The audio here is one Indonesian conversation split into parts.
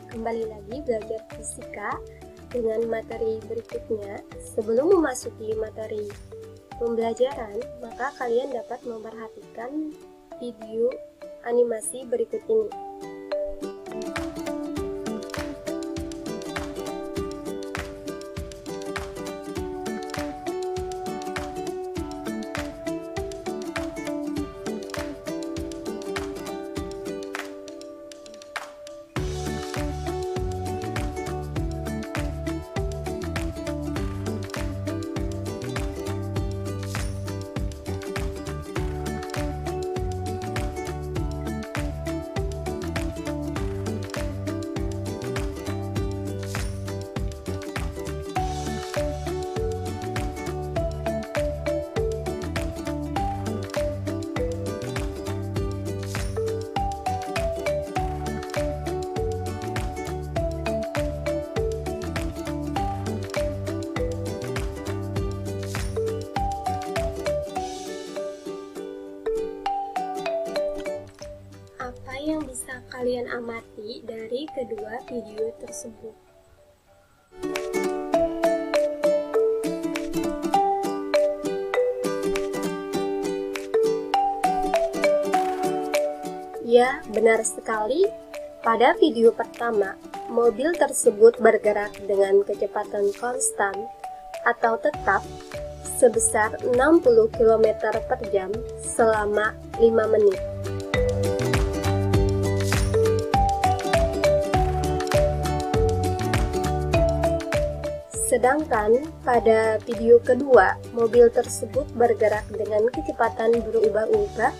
kembali lagi belajar fisika dengan materi berikutnya. Sebelum memasuki materi pembelajaran, maka kalian dapat memperhatikan video animasi berikut ini. Apa yang bisa kalian amati dari kedua video tersebut? Ya, benar sekali. Pada video pertama, mobil tersebut bergerak dengan kecepatan konstan atau tetap sebesar 60 km per jam selama 5 menit. Sedangkan pada video kedua, mobil tersebut bergerak dengan kecepatan berubah-ubah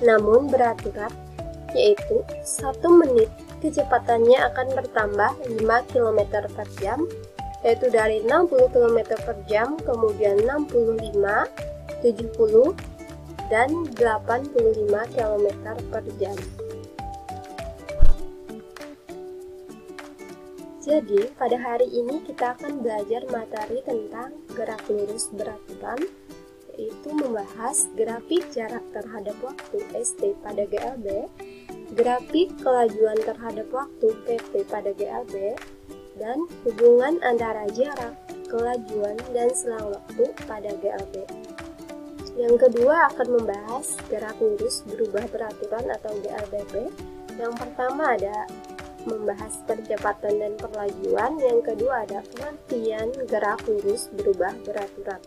namun beraturan, yaitu 1 menit kecepatannya akan bertambah 5 km per jam, yaitu dari 60 km per jam, kemudian 65, 70, dan 85 km per jam. Jadi, pada hari ini kita akan belajar materi tentang gerak lurus beraturan, yaitu membahas grafik jarak terhadap waktu ST pada GLB, grafik kelajuan terhadap waktu PT pada GLB, dan hubungan antara jarak, kelajuan, dan selang waktu pada GLB. Yang kedua akan membahas gerak lurus berubah beraturan atau GLBB. Yang pertama ada membahas percepatan dan perlajuan, yang kedua ada pengertian gerak lurus berubah beraturan.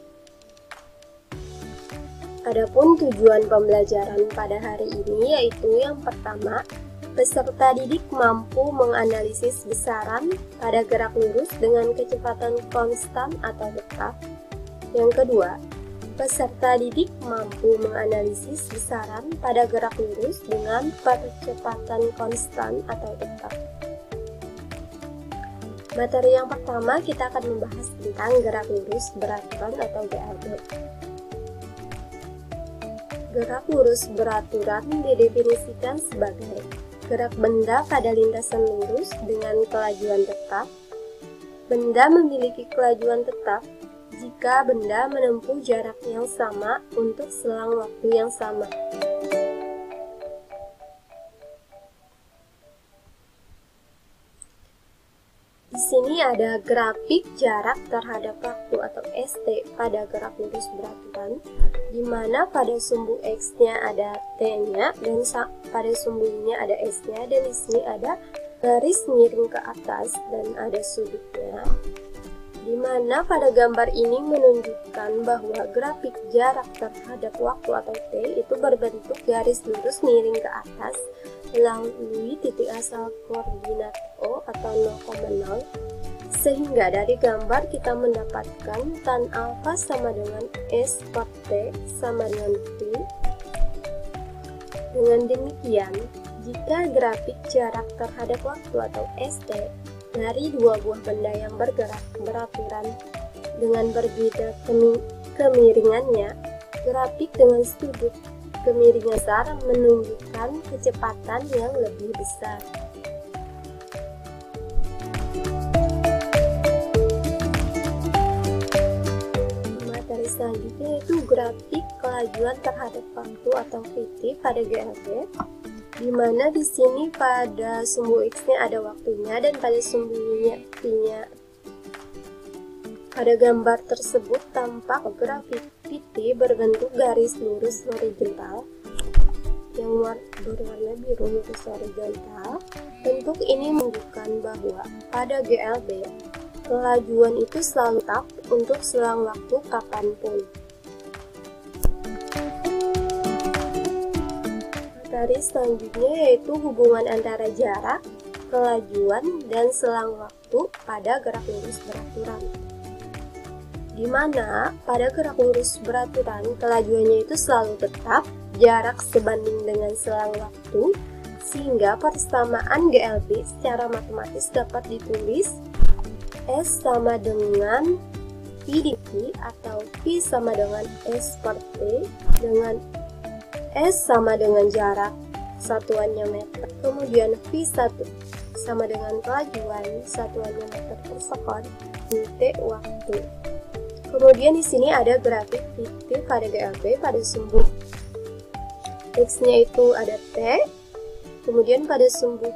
Adapun tujuan pembelajaran pada hari ini yaitu yang pertama, peserta didik mampu menganalisis besaran pada gerak lurus dengan kecepatan konstan atau tetap. Yang kedua, peserta didik mampu menganalisis besaran pada gerak lurus dengan percepatan konstan atau tetap. Materi yang pertama kita akan membahas tentang gerak lurus beraturan atau GLB. Gerak lurus beraturan didefinisikan sebagai gerak benda pada lintasan lurus dengan kelajuan tetap. Benda memiliki kelajuan tetap jika benda menempuh jarak yang sama untuk selang waktu yang sama. Di sini ada grafik jarak terhadap waktu atau ST pada gerak lurus beraturan, di mana pada sumbu X-nya ada T-nya dan pada sumbu Y-nya ada S-nya, dan di sini ada garis miring ke atas dan ada sudutnya. Di mana pada gambar ini menunjukkan bahwa grafik jarak terhadap waktu atau T itu berbentuk garis lurus miring ke atas melalui titik asal koordinat O atau 0,0, sehingga dari gambar kita mendapatkan tan alfa sama dengan S per T sama dengan V. Dengan demikian, jika grafik jarak terhadap waktu atau ST dari dua buah benda yang bergerak beraturan dengan berbeda kemiringannya, grafik dengan sudut kemiringan besar menunjukkan kecepatan yang lebih besar. Materi selanjutnya yaitu grafik kelajuan terhadap waktu atau VT pada GLB. Dimana di sini pada sumbu X-nya ada waktunya dan pada sumbunya Y-nya. Pada gambar tersebut tampak grafik PT berbentuk garis lurus horizontal yang berwarna biru lurus horizontal. Bentuk ini menunjukkan bahwa pada GLB kelajuan itu selalu tetap untuk selang waktu kapanpun. Materi selanjutnya yaitu hubungan antara jarak, kelajuan, dan selang waktu pada gerak lurus beraturan. Di mana pada gerak lurus beraturan kelajuannya itu selalu tetap, jarak sebanding dengan selang waktu, sehingga persamaan GLB secara matematis dapat ditulis S sama dengan P dt atau P sama dengan S per T, dengan S sama dengan jarak, satuannya meter, kemudian V1 sama dengan kelajuan, satuannya meter per sekon, T waktu. Kemudian di sini ada grafik PT pada GLB pada sumbu X-nya itu ada T, kemudian pada sumbu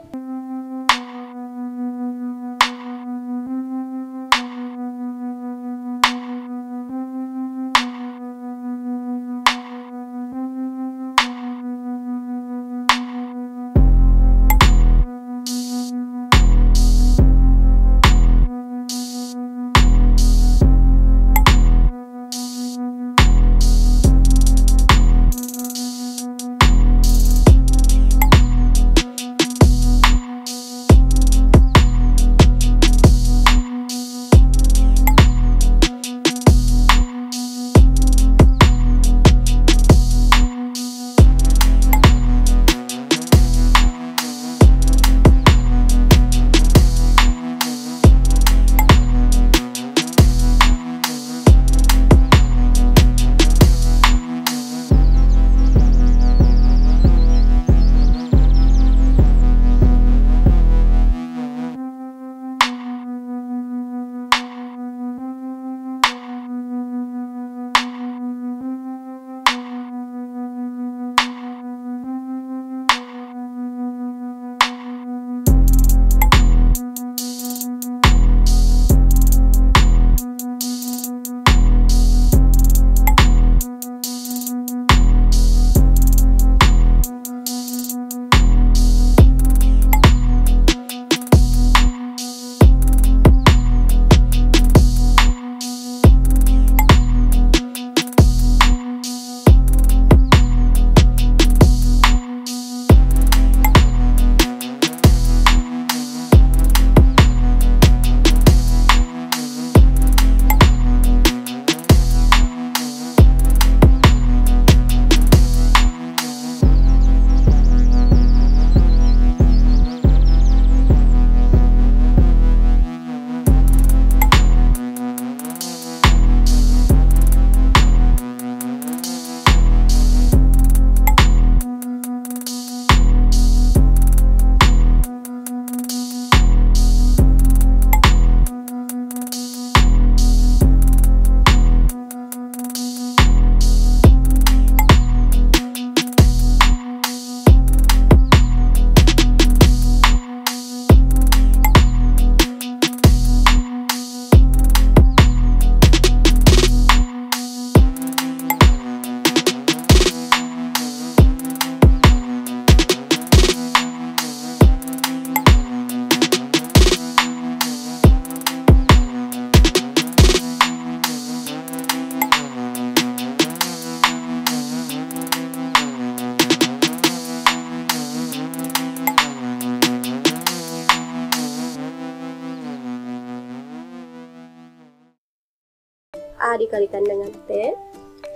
A dikalikan dengan T.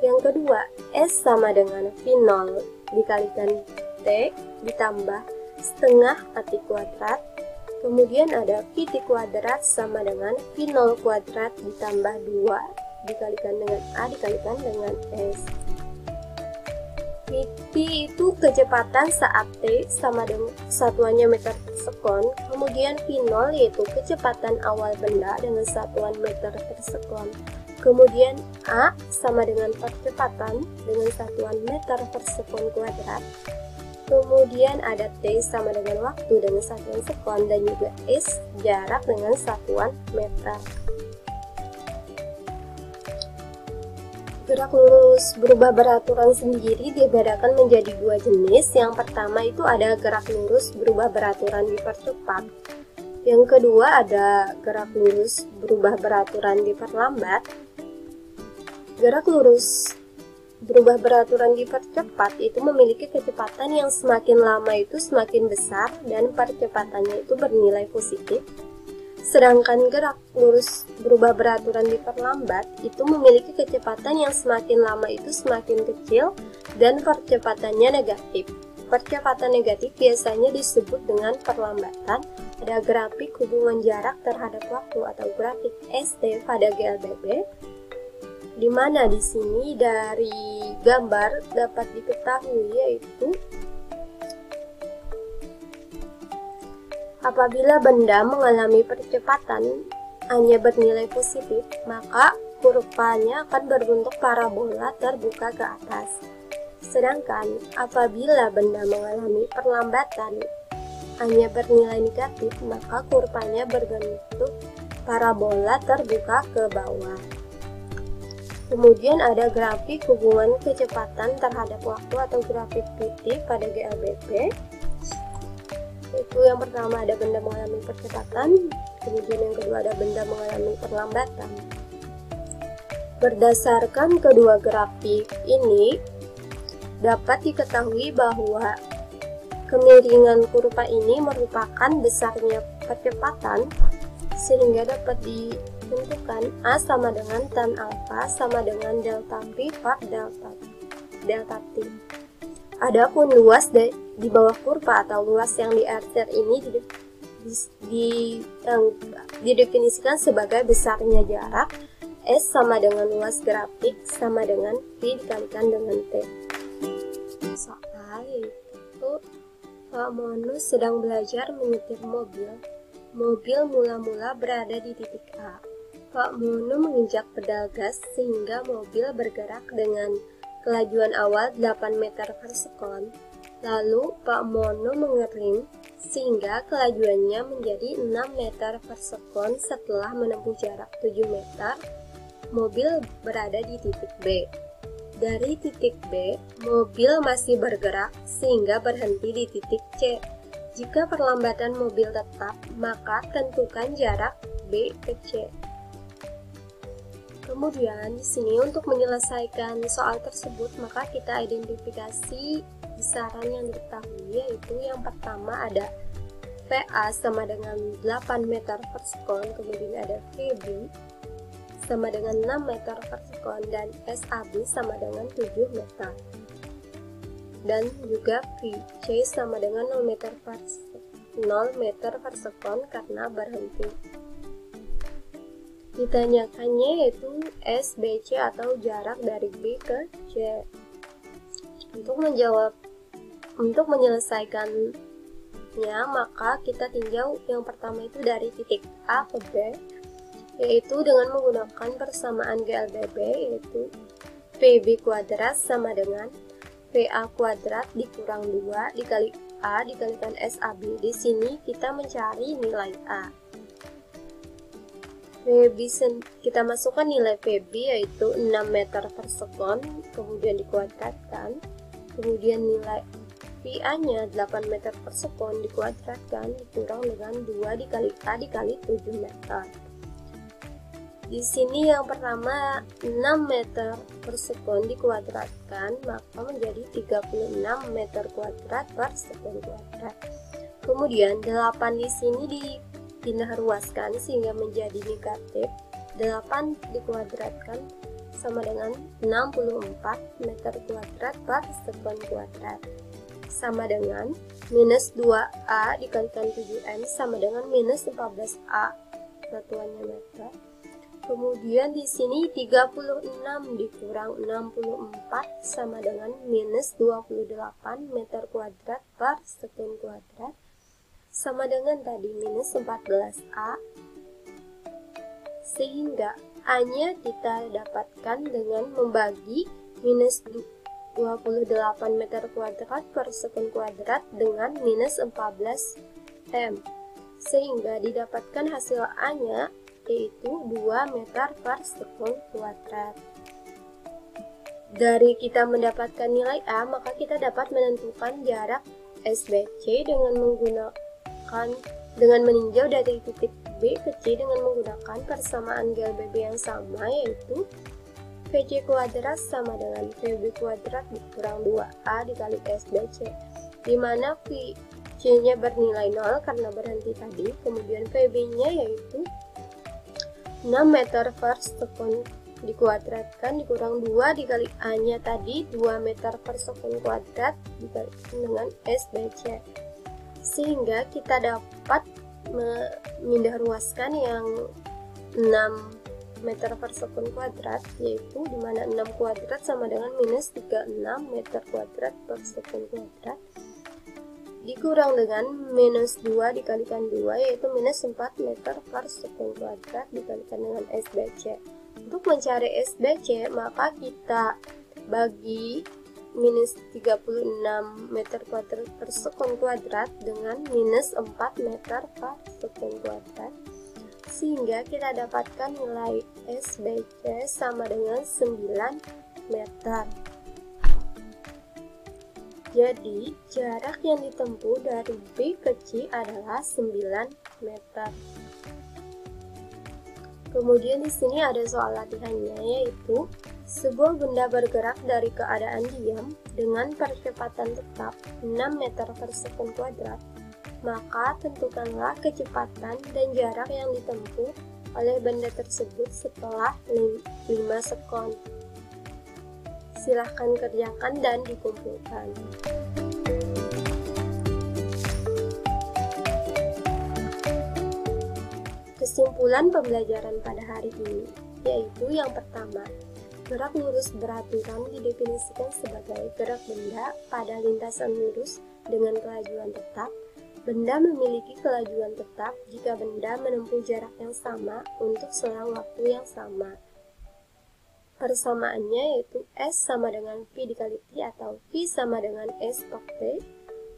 Yang kedua, S sama dengan V0 dikalikan T ditambah setengah AT kuadrat. Kemudian ada VT kuadrat sama dengan V0 kuadrat ditambah 2 dikalikan dengan A dikalikan dengan S. VT itu kecepatan saat T sama dengan satuannya meter per sekon. Kemudian V0 yaitu kecepatan awal benda dengan satuan meter per sekon. Kemudian A sama dengan percepatan dengan satuan meter per sekon kuadrat. Kemudian ada T sama dengan waktu dengan satuan sekon, dan juga S jarak dengan satuan meter. Gerak lurus berubah beraturan sendiri dibedakan menjadi dua jenis. Yang pertama itu ada gerak lurus berubah beraturan dipercepat. Yang kedua ada gerak lurus berubah beraturan diperlambat. Gerak lurus berubah beraturan dipercepat itu memiliki kecepatan yang semakin lama itu semakin besar dan percepatannya itu bernilai positif. Sedangkan gerak lurus berubah beraturan diperlambat itu memiliki kecepatan yang semakin lama itu semakin kecil dan percepatannya negatif. Percepatan negatif biasanya disebut dengan perlambatan. Ada grafik hubungan jarak terhadap waktu atau grafik ST pada GLBB, di mana di sini dari gambar dapat diketahui yaitu apabila benda mengalami percepatan hanya bernilai positif, maka kurvanya akan berbentuk parabola terbuka ke atas. Sedangkan apabila benda mengalami perlambatan hanya bernilai negatif, maka kurvanya berbentuk parabola terbuka ke bawah. Kemudian ada grafik hubungan kecepatan terhadap waktu atau grafik PT pada GLBB. Itu yang pertama ada benda mengalami percepatan, kemudian yang kedua ada benda mengalami perlambatan. Berdasarkan kedua grafik ini, dapat diketahui bahwa kemiringan kurva ini merupakan besarnya percepatan, sehingga dapat ditentukan A sama dengan tan alfa sama dengan delta P per delta T. Adapun luas di bawah kurva atau luas yang diarsir ini didefinisikan sebagai besarnya jarak. S sama dengan luas grafik sama dengan V dikalikan dengan T. Soal itu Pak Mono sedang belajar menyetir mobil. Mobil mula-mula berada di titik A. Pak Mono menginjak pedal gas sehingga mobil bergerak dengan kelajuan awal 8 meter per sekon. Lalu Pak Mono mengerem sehingga kelajuannya menjadi 6 meter per sekon. Setelah menempuh jarak 7 meter, mobil berada di titik B. Dari titik B, mobil masih bergerak sehingga berhenti di titik C. Jika perlambatan mobil tetap, maka tentukan jarak B ke C. Kemudian di sini untuk menyelesaikan soal tersebut, maka kita identifikasi besaran yang diketahui, yaitu yang pertama ada VA sama dengan 8 meter per sekon, kemudian ada VB sama dengan 6 meter per sekon, dan SAB sama dengan 7 meter. Dan juga VC sama dengan 0 meter per sekon karena berhenti. Ditanyakannya yaitu SBC atau jarak dari B ke C. Untuk menyelesaikannya, maka kita tinjau yang pertama itu dari titik A ke B, yaitu dengan menggunakan persamaan GLBB, yaitu PB kuadrat sama dengan PA kuadrat dikurang 2 dikali A dikalikan SAB. Di sini kita mencari nilai A. Kita masukkan nilai PB yaitu 6 meter per sekon, kemudian dikuadratkan. Kemudian nilai PA-nya 8 meter per sekon dikuadratkan dikurang dengan 2 dikali A dikali 7 meter. Di sini yang pertama 6 meter per sekon dikuadratkan maka menjadi 36 meter kuadrat per sekon kuadrat. Kemudian 8 di sini dipindah ruaskan sehingga menjadi negatif. 8 dikuadratkan sama dengan 64 meter kuadrat per sekon kuadrat. Sama dengan minus 2A dikalikan 7M sama dengan minus 14A satuannya meter. Kemudian di sini 36 dikurang 64 sama dengan minus 28 meter kuadrat per sekon kuadrat, sama dengan tadi minus 14A, sehingga A-nya kita dapatkan dengan membagi minus 28 meter kuadrat per sekun kuadrat dengan minus 14 M. Sehingga didapatkan hasil A-nya yaitu 2 meter per sekun kuadrat. Dari kita mendapatkan nilai A, maka kita dapat menentukan jarak SBC dengan meninjau dari titik B ke C dengan menggunakan persamaan GLBB yang sama, yaitu VC kuadrat sama dengan VB kuadrat dikurang 2A dikali SBC, di mana VC-nya bernilai 0 karena berhenti tadi, kemudian VB-nya yaitu 6 meter per sekun dikuadratkan dikurang 2 dikali A-nya tadi 2 meter per sekun kuadrat dikali dengan SBC, sehingga kita dapat memindah ruaskan yang 6 meter per sekun kuadrat, yaitu dimana 6 kuadrat sama dengan minus 36 meter kuadrat per sekun kuadrat dikurang dengan minus 2 dikalikan 2, yaitu minus 4 meter per sekun kuadrat dikalikan dengan SBC. Untuk mencari SBC, maka kita bagi minus 36 meter kuadrat per sekun kuadrat dengan minus 4 meter per sekun kuadrat, sehingga kita dapatkan nilai SBC sama dengan 9 meter. Jadi, jarak yang ditempuh dari B ke C adalah 9 meter. Kemudian di sini ada soal latihannya, yaitu sebuah benda bergerak dari keadaan diam dengan percepatan tetap 6 meter per sekun kuadrat, maka tentukanlah kecepatan dan jarak yang ditempuh oleh benda tersebut setelah 5 sekon. Silahkan kerjakan dan dikumpulkan. Kesimpulan pembelajaran pada hari ini, yaitu yang pertama, gerak lurus beraturan didefinisikan sebagai gerak benda pada lintasan lurus dengan kelajuan tetap. Benda memiliki kelajuan tetap jika benda menempuh jarak yang sama untuk selang waktu yang sama. Persamaannya yaitu S sama dengan V dikali T atau V sama dengan S per T.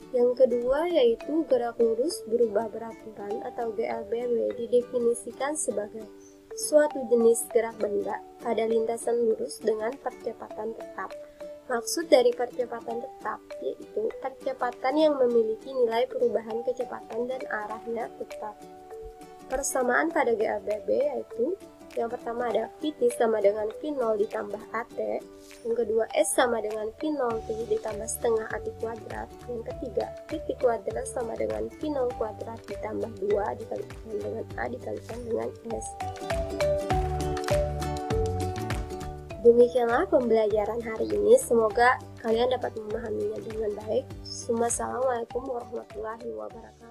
Yang kedua yaitu gerak lurus berubah beraturan atau GLBB didefinisikan sebagai suatu jenis gerak benda pada lintasan lurus dengan percepatan tetap. Maksud dari percepatan tetap yaitu percepatan yang memiliki nilai perubahan kecepatan dan arahnya tetap. Persamaan pada GLBB yaitu yang pertama ada VT sama dengan V0 ditambah AT, yang kedua S sama dengan V0T ditambah setengah AT kuadrat, yang ketiga VT kuadrat sama dengan V0 kuadrat ditambah 2 dikalikan dengan A dikalikan dengan S. Demikianlah pembelajaran hari ini, semoga kalian dapat memahaminya dengan baik. Assalamualaikum warahmatullahi wabarakatuh.